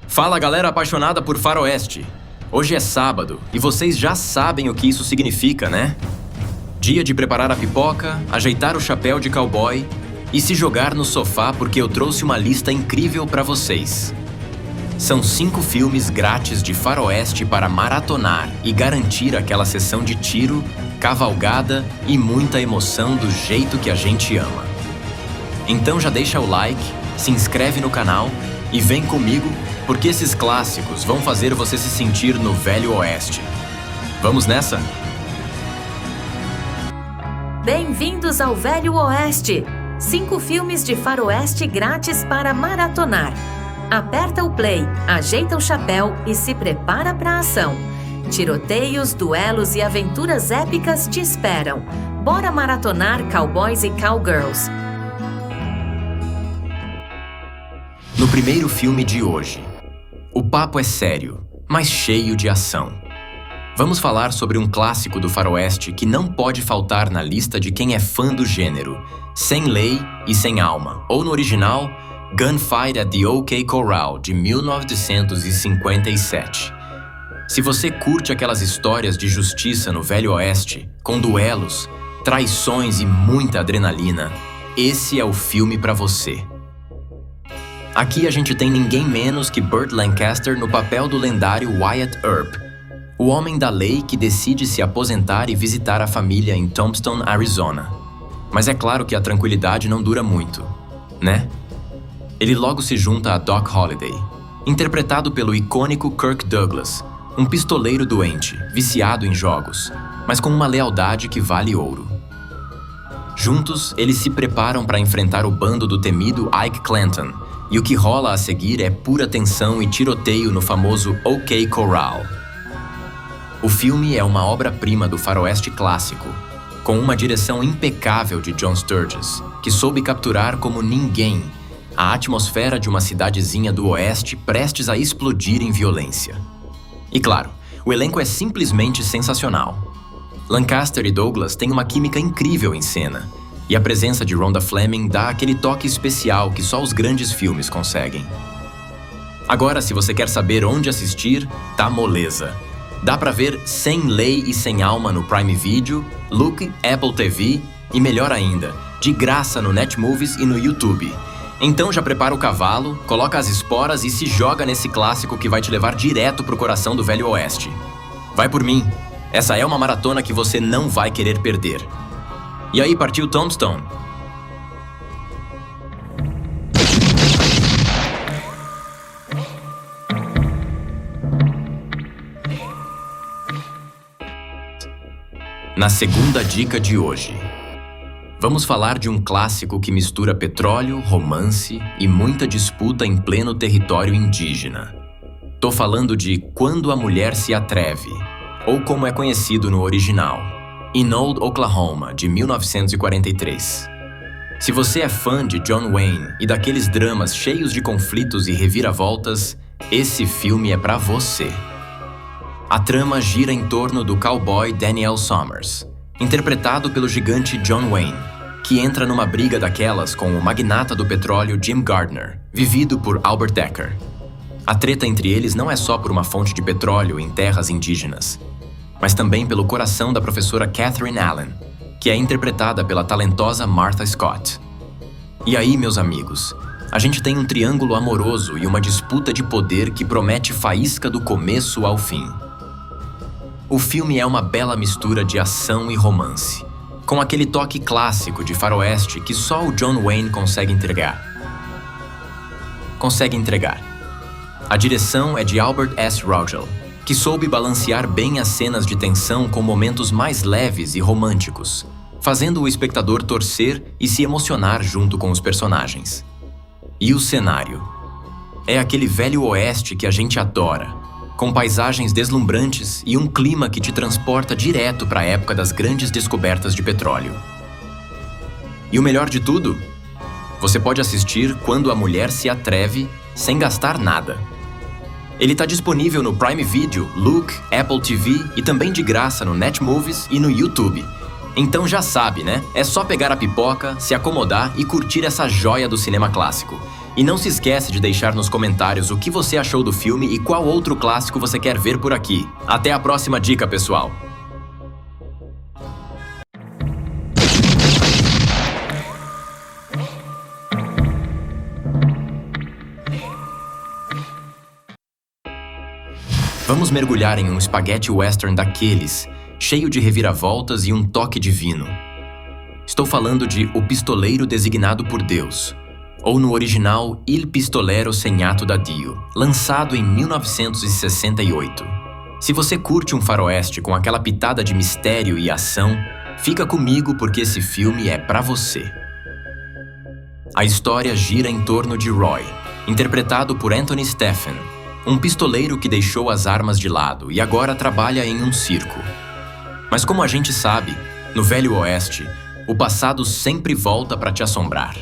Fala galera apaixonada por faroeste! Hoje é sábado e vocês já sabem o que isso significa, né? Dia de preparar a pipoca, ajeitar o chapéu de cowboy e se jogar no sofá porque eu trouxe uma lista incrível para vocês. São 5 filmes grátis de faroeste para maratonar e garantir aquela sessão de tiro, cavalgada e muita emoção do jeito que a gente ama. Então já deixa o like, se inscreve no canal e vem comigo porque esses clássicos vão fazer você se sentir no Velho Oeste. Vamos nessa? Bem-vindos ao Velho Oeste! 5 filmes de faroeste grátis para maratonar. Aperta o play, ajeita o chapéu e se prepara para a ação. Tiroteios, duelos e aventuras épicas te esperam. Bora maratonar Cowboys e Cowgirls. No primeiro filme de hoje, o papo é sério, mas cheio de ação. Vamos falar sobre um clássico do faroeste que não pode faltar na lista de quem é fã do gênero, Sem Lei e Sem Alma, ou no original, Gunfight at the OK Corral, de 1957. Se você curte aquelas histórias de justiça no Velho Oeste, com duelos, traições e muita adrenalina, esse é o filme para você. Aqui a gente tem ninguém menos que Burt Lancaster no papel do lendário Wyatt Earp, o homem da lei que decide se aposentar e visitar a família em Tombstone, Arizona. Mas é claro que a tranquilidade não dura muito, né? Ele logo se junta a Doc Holliday, interpretado pelo icônico Kirk Douglas, um pistoleiro doente, viciado em jogos, mas com uma lealdade que vale ouro. Juntos, eles se preparam para enfrentar o bando do temido Ike Clanton, e o que rola a seguir é pura tensão e tiroteio no famoso OK Corral. O filme é uma obra-prima do faroeste clássico, com uma direção impecável de John Sturges, que soube capturar como ninguém a atmosfera de uma cidadezinha do oeste prestes a explodir em violência. E claro, o elenco é simplesmente sensacional. Lancaster e Douglas têm uma química incrível em cena, e a presença de Rhonda Fleming dá aquele toque especial que só os grandes filmes conseguem. Agora, se você quer saber onde assistir, tá moleza. Dá pra ver Sem Lei e Sem Alma no Prime Video, Look, Apple TV e, melhor ainda, de graça no Netmovies e no YouTube. Então já prepara o cavalo, coloca as esporas e se joga nesse clássico que vai te levar direto pro coração do Velho Oeste. Vai por mim, essa é uma maratona que você não vai querer perder. E aí, partiu Tombstone? Na segunda dica de hoje, vamos falar de um clássico que mistura petróleo, romance e muita disputa em pleno território indígena. Tô falando de Quando a Mulher se Atreve, ou como é conhecido no original, In Old Oklahoma, de 1943. Se você é fã de John Wayne e daqueles dramas cheios de conflitos e reviravoltas, esse filme é pra você. A trama gira em torno do cowboy Daniel Summers, interpretado pelo gigante John Wayne, que entra numa briga daquelas com o magnata do petróleo Jim Gardner, vivido por Albert Decker. A treta entre eles não é só por uma fonte de petróleo em terras indígenas, mas também pelo coração da professora Catherine Allen, que é interpretada pela talentosa Martha Scott. E aí, meus amigos, a gente tem um triângulo amoroso e uma disputa de poder que promete faísca do começo ao fim. O filme é uma bela mistura de ação e romance, com aquele toque clássico de faroeste que só o John Wayne consegue entregar. A direção é de Albert S. Rogel, que soube balancear bem as cenas de tensão com momentos mais leves e românticos, fazendo o espectador torcer e se emocionar junto com os personagens. E o cenário? É aquele Velho Oeste que a gente adora, com paisagens deslumbrantes e um clima que te transporta direto para a época das grandes descobertas de petróleo. E o melhor de tudo? Você pode assistir Quando a Mulher se Atreve sem gastar nada. Ele está disponível no Prime Video, Look, Apple TV e também de graça no Netmovies e no YouTube. Então já sabe, né? É só pegar a pipoca, se acomodar e curtir essa joia do cinema clássico. E não se esquece de deixar nos comentários o que você achou do filme e qual outro clássico você quer ver por aqui. Até a próxima dica, pessoal! Vamos mergulhar em um spaghetti western daqueles, cheio de reviravoltas e um toque divino. Estou falando de O Pistoleiro Designado por Deus, ou no original Il Pistolero Segnato da Dio, lançado em 1968. Se você curte um faroeste com aquela pitada de mistério e ação, fica comigo porque esse filme é pra você. A história gira em torno de Roy, interpretado por Anthony Stephen, um pistoleiro que deixou as armas de lado e agora trabalha em um circo. Mas como a gente sabe, no Velho Oeste, o passado sempre volta para te assombrar.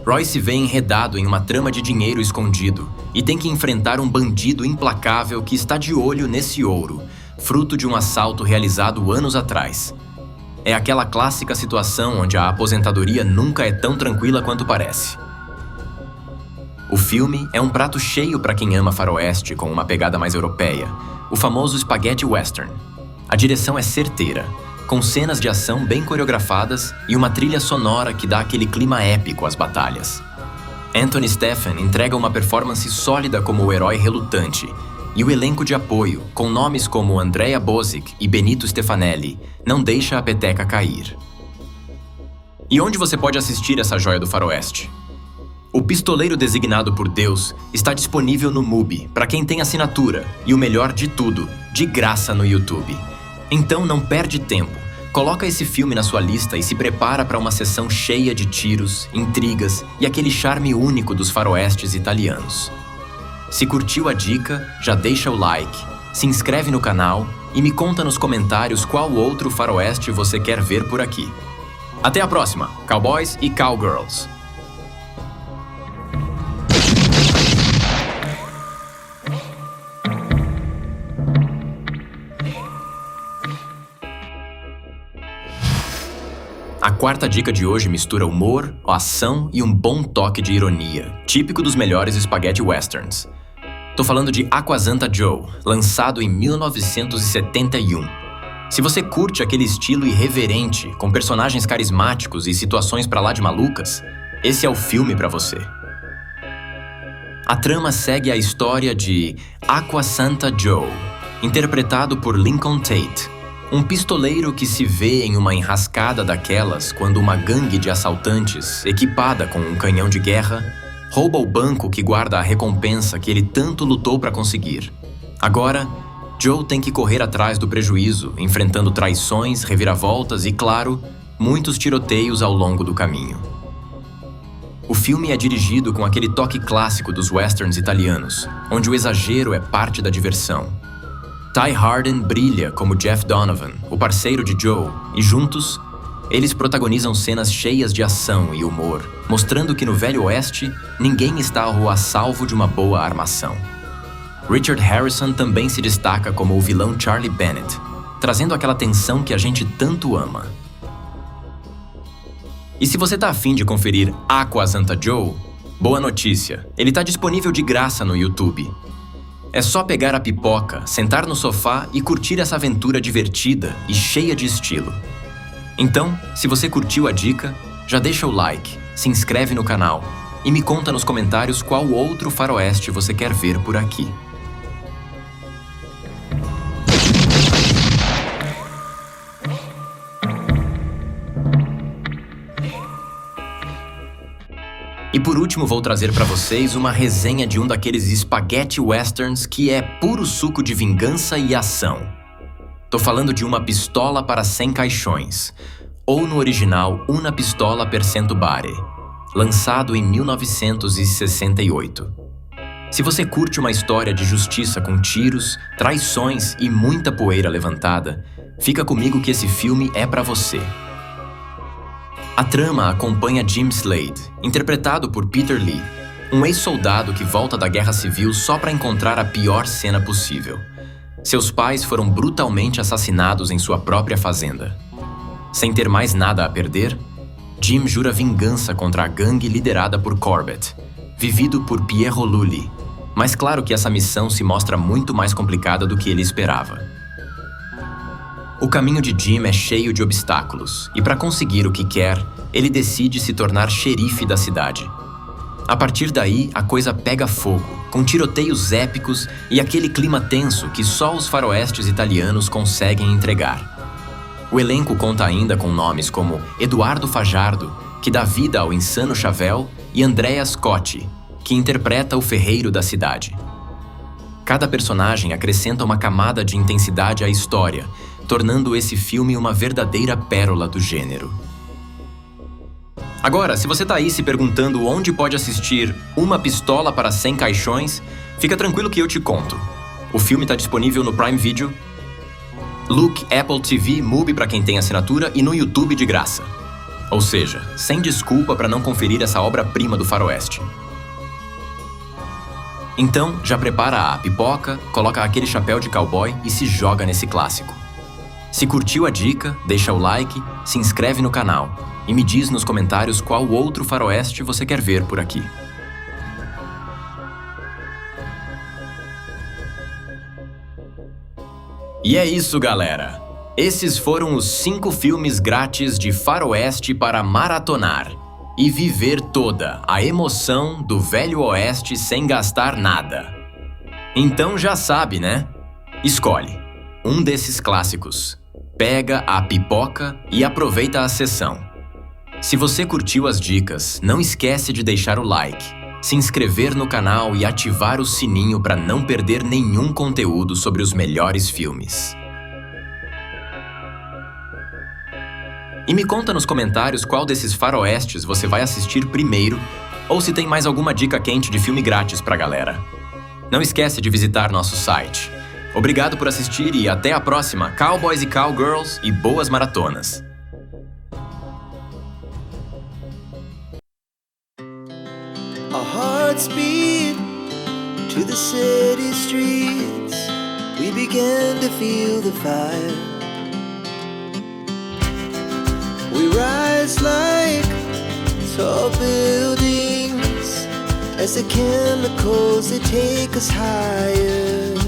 Roy se vê enredado em uma trama de dinheiro escondido e tem que enfrentar um bandido implacável que está de olho nesse ouro, fruto de um assalto realizado anos atrás. É aquela clássica situação onde a aposentadoria nunca é tão tranquila quanto parece. O filme é um prato cheio para quem ama faroeste com uma pegada mais europeia, o famoso spaghetti western. A direção é certeira, com cenas de ação bem coreografadas e uma trilha sonora que dá aquele clima épico às batalhas. Anthony Stephen entrega uma performance sólida como o herói relutante, e o elenco de apoio, com nomes como Andrea Bozic e Benito Stefanelli, não deixa a peteca cair. E onde você pode assistir essa joia do faroeste? O Pistoleiro Designado por Deus está disponível no MUBI para quem tem assinatura e o melhor de tudo, de graça no YouTube. Então não perde tempo, coloca esse filme na sua lista e se prepara para uma sessão cheia de tiros, intrigas e aquele charme único dos faroestes italianos. Se curtiu a dica, já deixa o like, se inscreve no canal e me conta nos comentários qual outro faroeste você quer ver por aqui. Até a próxima, cowboys e cowgirls! A quarta dica de hoje mistura humor, ação e um bom toque de ironia, típico dos melhores spaghetti westerns. Tô falando de Acquasanta Joe, lançado em 1971. Se você curte aquele estilo irreverente, com personagens carismáticos e situações pra lá de malucas, esse é o filme pra você. A trama segue a história de Acquasanta Joe, interpretado por Lincoln Tate, um pistoleiro que se vê em uma enrascada daquelas quando uma gangue de assaltantes, equipada com um canhão de guerra, rouba o banco que guarda a recompensa que ele tanto lutou para conseguir. Agora, Joe tem que correr atrás do prejuízo, enfrentando traições, reviravoltas e, claro, muitos tiroteios ao longo do caminho. O filme é dirigido com aquele toque clássico dos westerns italianos, onde o exagero é parte da diversão. Ty Harden brilha como Jeff Donovan, o parceiro de Joe, e juntos, eles protagonizam cenas cheias de ação e humor, mostrando que no Velho Oeste, ninguém está a salvo de uma boa armação. Richard Harrison também se destaca como o vilão Charlie Bennett, trazendo aquela tensão que a gente tanto ama. E se você tá afim de conferir Acquasanta Joe, boa notícia, ele tá disponível de graça no YouTube. É só pegar a pipoca, sentar no sofá e curtir essa aventura divertida e cheia de estilo. Então, se você curtiu a dica, já deixa o like, se inscreve no canal e me conta nos comentários qual outro faroeste você quer ver por aqui. E por último vou trazer para vocês uma resenha de um daqueles spaghetti westerns que é puro suco de vingança e ação. Tô falando de Uma Pistola para 100 Caixões, ou no original Una Pistola per Cento Bare, lançado em 1968. Se você curte uma história de justiça com tiros, traições e muita poeira levantada, fica comigo que esse filme é para você. A trama acompanha Jim Slade, interpretado por Peter Lee, um ex-soldado que volta da Guerra Civil só para encontrar a pior cena possível. Seus pais foram brutalmente assassinados em sua própria fazenda. Sem ter mais nada a perder, Jim jura vingança contra a gangue liderada por Corbett, vivido por Pierrot Lully. Mas claro que essa missão se mostra muito mais complicada do que ele esperava. O caminho de Jim é cheio de obstáculos, e para conseguir o que quer, ele decide se tornar xerife da cidade. A partir daí, a coisa pega fogo, com tiroteios épicos e aquele clima tenso que só os faroestes italianos conseguem entregar. O elenco conta ainda com nomes como Eduardo Fajardo, que dá vida ao insano Chavel, e Andrea Scotti, que interpreta o ferreiro da cidade. Cada personagem acrescenta uma camada de intensidade à história, tornando esse filme uma verdadeira pérola do gênero. Agora, se você tá aí se perguntando onde pode assistir Uma Pistola para 100 Caixões, fica tranquilo que eu te conto. O filme tá disponível no Prime Video, Look, Apple TV, Mubi para quem tem assinatura e no YouTube de graça. Ou seja, sem desculpa para não conferir essa obra-prima do faroeste. Então, já prepara a pipoca, coloca aquele chapéu de cowboy e se joga nesse clássico. Se curtiu a dica, deixa o like, se inscreve no canal e me diz nos comentários qual outro faroeste você quer ver por aqui. E é isso, galera! Esses foram os 5 filmes grátis de faroeste para maratonar e viver toda a emoção do Velho Oeste sem gastar nada. Então já sabe, né? Escolhe um desses clássicos, pega a pipoca e aproveita a sessão. Se você curtiu as dicas, não esquece de deixar o like, se inscrever no canal e ativar o sininho para não perder nenhum conteúdo sobre os melhores filmes. E me conta nos comentários qual desses faroestes você vai assistir primeiro ou se tem mais alguma dica quente de filme grátis pra galera. Não esquece de visitar nosso site. Obrigado por assistir e até a próxima, Cowboys e Cowgirls, e boas maratonas! Our hearts beat to the city streets. We began to feel the fire. We rise like tall buildings as the chemicals, they take us higher.